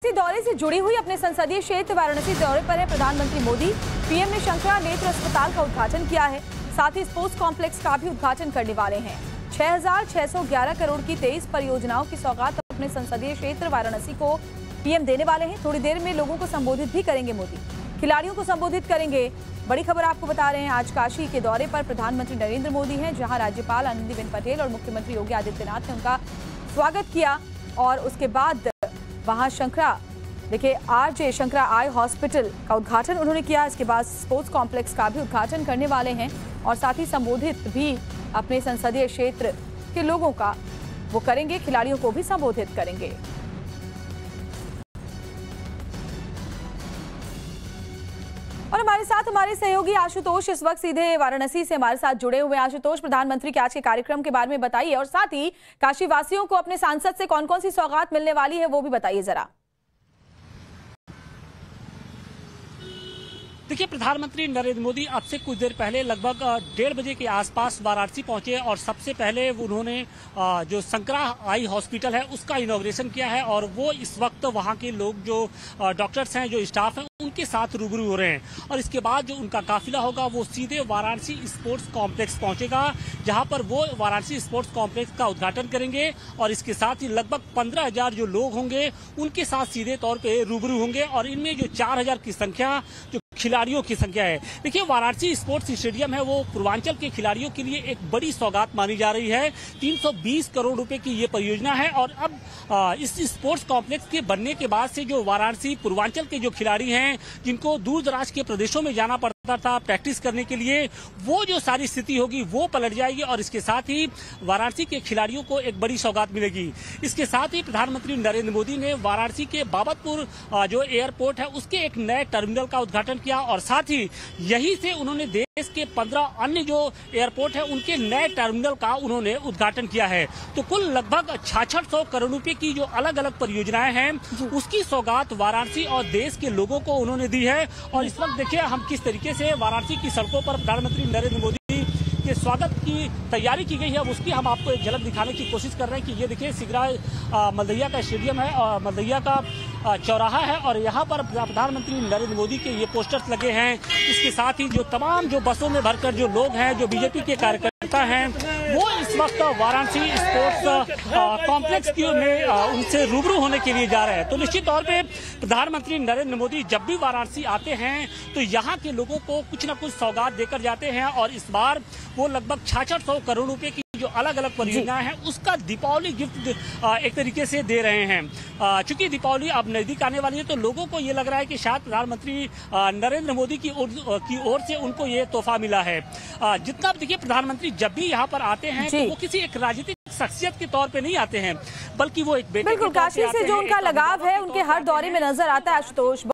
इसी दौरे से जुड़ी हुई अपने संसदीय क्षेत्र वाराणसी दौरे पर है प्रधानमंत्री मोदी। पीएम ने शंकरा नेत्र अस्पताल का उद्घाटन किया है, साथ ही स्पोर्ट्स कॉम्प्लेक्स का भी उद्घाटन करने वाले हैं। 6,611 करोड़ की 23 परियोजनाओं की सौगात अपने संसदीय क्षेत्र वाराणसी को पीएम देने वाले हैं। थोड़ी देर में लोगों को संबोधित भी करेंगे मोदी, खिलाड़ियों को संबोधित करेंगे। बड़ी खबर आपको बता रहे हैं, आज काशी के दौरे पर प्रधानमंत्री नरेंद्र मोदी हैं, जहां राज्यपाल आनंदीबेन पटेल और मुख्यमंत्री योगी आदित्यनाथ ने उनका स्वागत किया। और उसके बाद वहां शंकरा, देखिए आरजे शंकरा आई हॉस्पिटल का उद्घाटन उन्होंने किया। इसके बाद स्पोर्ट्स कॉम्प्लेक्स का भी उद्घाटन करने वाले हैं और साथ ही संबोधित भी अपने संसदीय क्षेत्र के लोगों का वो करेंगे, खिलाड़ियों को भी संबोधित करेंगे। और हमारे साथ हमारे सहयोगी आशुतोष इस वक्त सीधे वाराणसी से हमारे साथ जुड़े हुए हैं। आशुतोष, प्रधानमंत्री के आज के कार्यक्रम के बारे में बताइए और साथ ही काशी वासियों को अपने सांसद से कौन कौन सी सौगात मिलने वाली है वो भी बताइए जरा। देखिए, प्रधानमंत्री नरेंद्र मोदी अब से कुछ देर पहले लगभग 1:30 बजे के आसपास वाराणसी पहुंचे और सबसे पहले उन्होंने जो शंकरा आई हॉस्पिटल है उसका इनॉग्रेशन किया है। और वो इस वक्त वहां के लोग जो डॉक्टर्स हैं, जो स्टाफ हैं, उनके साथ रूबरू हो रहे हैं। और इसके बाद जो उनका काफिला होगा वो सीधे वाराणसी स्पोर्ट्स कॉम्प्लेक्स पहुंचेगा, जहां पर वो वाराणसी स्पोर्ट्स कॉम्प्लेक्स का उद्घाटन करेंगे। और इसके साथ ही लगभग 15,000 जो लोग होंगे उनके साथ सीधे तौर पे रूबरू होंगे। और इनमें जो 4,000 की संख्या जो खिलाड़ियों की संख्या है। देखिए, वाराणसी स्पोर्ट्स स्टेडियम है वो पूर्वांचल के खिलाड़ियों के लिए एक बड़ी सौगात मानी जा रही है। 320 करोड़ रुपए की ये परियोजना है। और अब इस स्पोर्ट्स कॉम्प्लेक्स के बनने के बाद से जो वाराणसी पूर्वांचल के जो खिलाड़ी हैं, जिनको दूर दराज के प्रदेशों में जाना पड़ता था प्रैक्टिस करने के लिए, वो जो सारी स्थिति होगी वो पलट जाएगी। और इसके साथ ही वाराणसी के खिलाड़ियों को एक बड़ी सौगात मिलेगी। इसके साथ ही प्रधानमंत्री नरेंद्र मोदी ने वाराणसी के बाबतपुर जो एयरपोर्ट है उसके एक नए टर्मिनल का उद्घाटन किया। और साथ ही यहीं से उन्होंने देश के 15 अन्य जो एयरपोर्ट है उनके नए टर्मिनल का उन्होंने उद्घाटन किया है। तो कुल लगभग 6,600 करोड़ रुपए की जो अलग अलग परियोजनाएं हैं उसकी सौगात वाराणसी और देश के लोगों को उन्होंने दी है। और इस वक्त देखिए हम किस तरीके से वाराणसी की सड़कों पर प्रधानमंत्री नरेंद्र मोदी के स्वागत की तैयारी की गई है, उसकी हम आपको एक झलक दिखाने की कोशिश कर रहे हैं कि ये देखिए सिगरा मलदैया का स्टेडियम है और मलदैया का चौराहा है। और यहाँ पर प्रधानमंत्री नरेंद्र मोदी के ये पोस्टर्स लगे हैं। इसके साथ ही जो तमाम जो बसों में भरकर जो लोग हैं, जो बीजेपी के कार्यकर्ता हैं, वो इस वक्त वाराणसी स्पोर्ट्स कॉम्प्लेक्स में उनसे रूबरू होने के लिए जा रहे हैं। तो निश्चित तौर पे प्रधानमंत्री नरेंद्र मोदी जब भी वाराणसी आते हैं तो यहाँ के लोगों को कुछ न कुछ सौगात देकर जाते हैं। और इस बार वो लगभग 6,600 करोड़ रुपए की जो अलग अलग परियोजनाएं हैं उसका दीपावली गिफ्ट एक तरीके से दे रहे हैं। चूंकि दीपावली अब नजदीक आने वाली है तो लोगों को ये लग रहा है कि शायद प्रधानमंत्री नरेंद्र मोदी की ओर से उनको ये तोहफा मिला है। जितना देखिए, प्रधानमंत्री जब भी यहाँ पर आते हैं तो वो किसी एक राजनीतिक शख्सियत के तौर पे नहीं आते हैं, बल्कि वो एक बेटे बिल्कुल काशी से जो उनका लगाव है उनके हर दौरे में नजर आता है। आशुतोष।